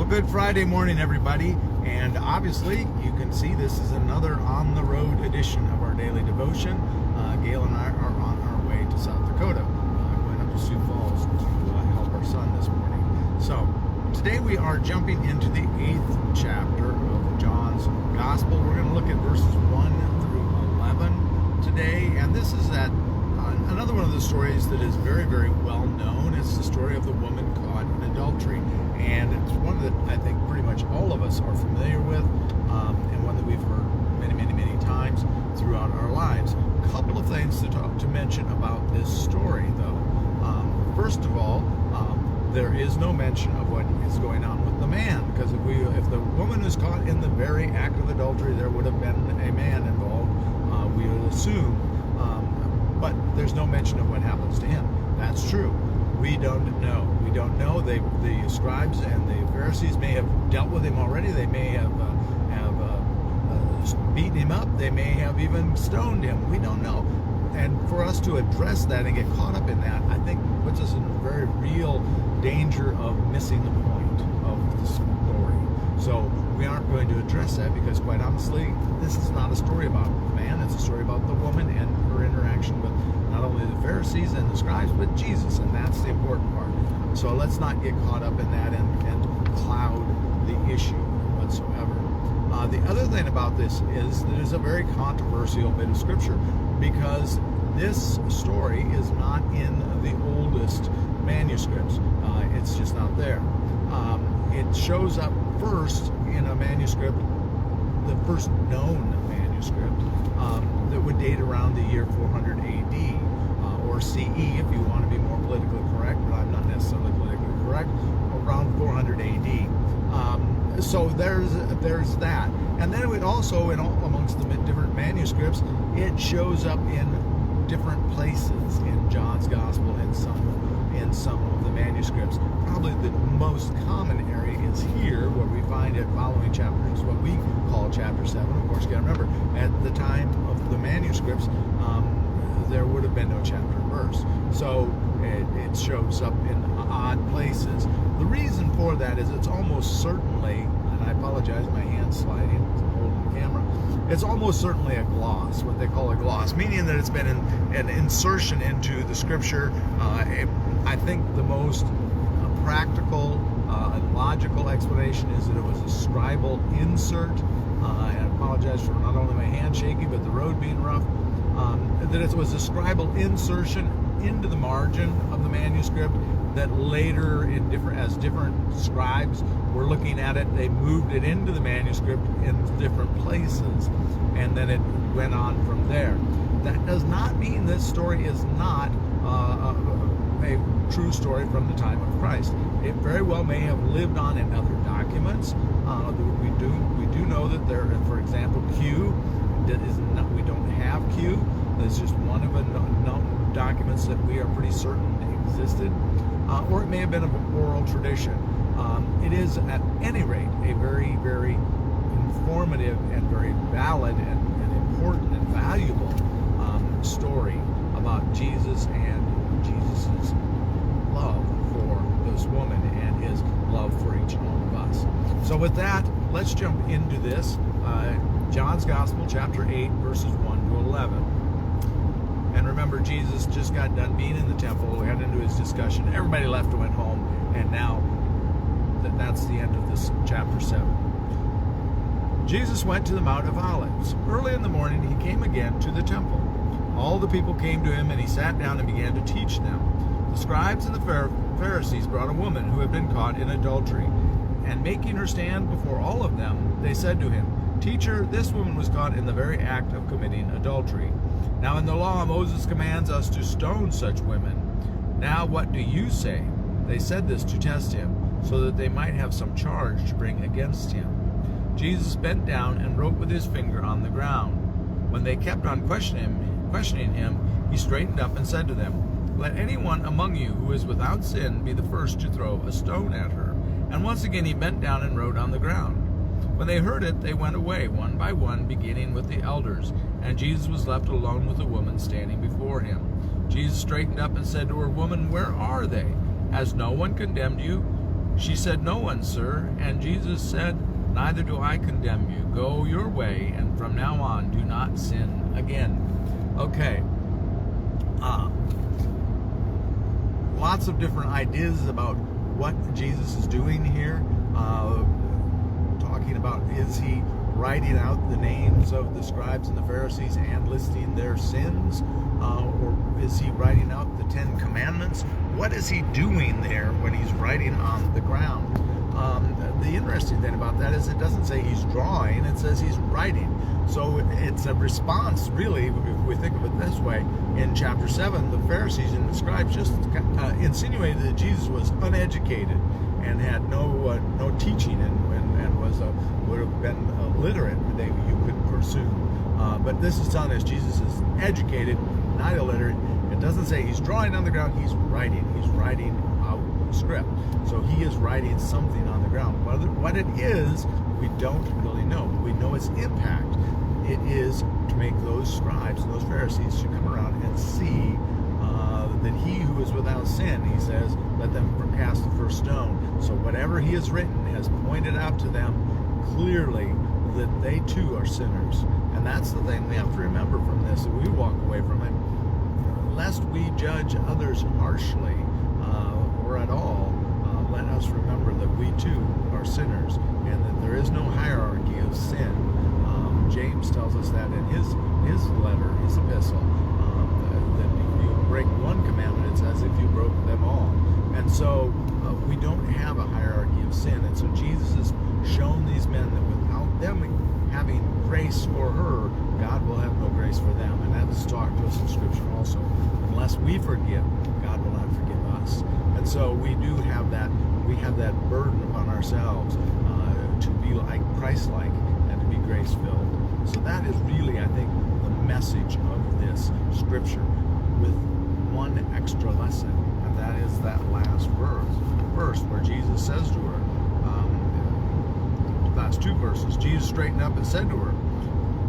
Good Friday morning, everybody. And obviously, you can see this is another on-the-road edition of our daily devotion. Gail and I are on our way to South Dakota, going up to Sioux Falls to help our son this morning. So, today we are jumping into the 8th chapter of John's Gospel. We're going to look at verses 1 through 11 today. And this is another one of the stories that is very, very well known. It's the story of the woman caught in adultery. And it's one that I think pretty much all of us are familiar with, and one that we've heard many, many, many times throughout our lives. A couple of things to mention about this story, though. First of all, there is no mention of what is going on with the man, because if the woman is caught in the very act of adultery, there would have been a man involved, we would assume, but there's no mention of what happens to him. That's true. We don't know. We don't know. The scribes and the Pharisees may have dealt with him already. They may have beaten him up. They may have even stoned him. We don't know. And for us to address that and get caught up in that, I think puts us in a very real danger of missing the point of the story. So we aren't going to address that because, quite honestly, this is not a story about the man. It's a story about the woman and her interaction with not only the Pharisees and the scribes, but Jesus, and that's the important part. So let's not get caught up in that and cloud the issue whatsoever. The other thing about this is that it's a very controversial bit of scripture, because this story is not in the oldest manuscripts. It's just not there. It shows up first in a manuscript, the first known manuscript, that would date around the year 400 AD, or CE if you want to be more politically correct, but I'm not necessarily politically correct, around 400 AD. So there's that. And then it would also, amongst the different manuscripts, it shows up in different places in John's Gospel and in some of the manuscripts. Probably the most common area is here, where we find it following chapters, what we call chapter 7. Of course, you got to remember, at the time of the manuscripts, there would have been no chapter and verse. So it shows up in odd places. The reason for that is it's almost certainly, and I apologize, my hand's sliding, I'm holding the camera, it's almost certainly a gloss, what they call a gloss, meaning that it's been an insertion into the scripture. I think the most practical and logical explanation is that it was a scribal insert. I apologize for not only my hand shaking, but the road being rough. That it was a scribal insertion into the margin of the manuscript that later, as different scribes were looking at it, they moved it into the manuscript in different places, and then it went on from there. That does not mean this story is not a true story from the time of Christ. It very well may have lived on in other documents. We do know that there, for example, Q is not. We don't have Q. It's just one of a known documents that we are pretty certain existed, or it may have been an oral tradition. It is, at any rate, a very, very informative and very valid and important and valuable story about Jesus and Jesus's love for this woman and his love for each and all of us. So with that, let's jump into this. John's Gospel, chapter 8, verses 1 to 11. And remember, Jesus just got done being in the temple. We got into his discussion. Everybody left and went home. And now that's the end of this chapter 7. Jesus went to the Mount of Olives. Early in the morning, he came again to the temple. All the people came to him, and he sat down and began to teach them. The scribes and the Pharisees brought a woman who had been caught in adultery. And making her stand before all of them, they said to him, "Teacher, this woman was caught in the very act of committing adultery. Now in the law, Moses commands us to stone such women. Now what do you say?" They said this to test him, so that they might have some charge to bring against him. Jesus bent down and wrote with his finger on the ground. When they kept on questioning him, he straightened up and said to them, "Let anyone among you who is without sin be the first to throw a stone at her." And once again he bent down and wrote on the ground. When they heard it, they went away, one by one, beginning with the elders, and Jesus was left alone with the woman standing before him. Jesus straightened up and said to her, "Woman, where are they? Has no one condemned you?" She said, "No one, sir." And Jesus said, "Neither do I condemn you. Go your way, and from now on do not sin again." Okay. Lots of different ideas about what Jesus is doing here. Talking about, is he writing out the names of the scribes and the Pharisees and listing their sins? Or is he writing out the 10 Commandments? What is he doing there when he's writing on the ground? The interesting thing about that is it doesn't say he's drawing, it says he's writing. So it's a response, really, if we think of it this way. In chapter 7, the Pharisees and the scribes just insinuated that Jesus was uneducated and had no teaching and was would have been illiterate, you could presume. But this is telling us Jesus is educated, not illiterate. It doesn't say he's drawing on the ground, he's writing. He's writing out the script. So he is writing something on the ground. What it is, we don't really know. We know its impact. It is to make those scribes and those Pharisees to come around and see that he who is without sin, he says, let them cast the first stone. So whatever he has written has pointed out to them clearly that they too are sinners. And that's the thing we have to remember from this, that we walk away from it, lest we judge others harshly or at all. Let us remember that we too are sinners and that there is no hierarchy of sin. James tells us that in his letter, his epistle, that if you break one commandment, it's as if you broke them all. And so we don't have a hierarchy of sin. And so Jesus has shown these men that without them having grace for her, God will have no grace for them. And that is taught to us in Scripture also. Unless we forgive, God will not forgive us. And so we do have that. We have that burden upon ourselves to be like Christ-like and to be grace-filled. So that is really, I think, the message of this Scripture, with one extra lesson, and that is that last verse where Jesus says to her, last two verses, Jesus straightened up and said to her,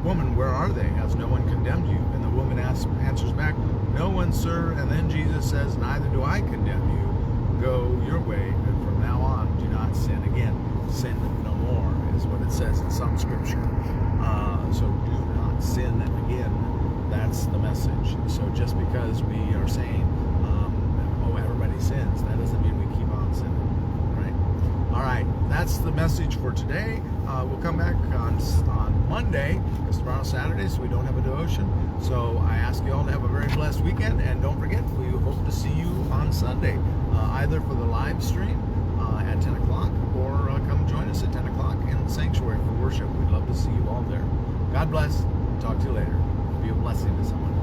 "Woman, where are they? Has no one condemned you?" And the woman answers back, "No one, sir." And then Jesus says, "Neither do I condemn you. Go your way, and from now on do not sin again." Sin no more is what it says in some Scripture. So do not sin again. That's the message. So just because we are saying, everybody sins, that doesn't mean we keep on sinning, right? All right, that's the message for today. We'll come back on Monday, because tomorrow's Saturday, so we don't have a devotion. So I ask you all to have a very blessed weekend, and don't forget, we hope to see you on Sunday, either for the live stream at 10 o'clock, or come join us at 10 o'clock in the sanctuary for worship. We'd love to see you all there. God bless. Talk to you later. Be a blessing to someone.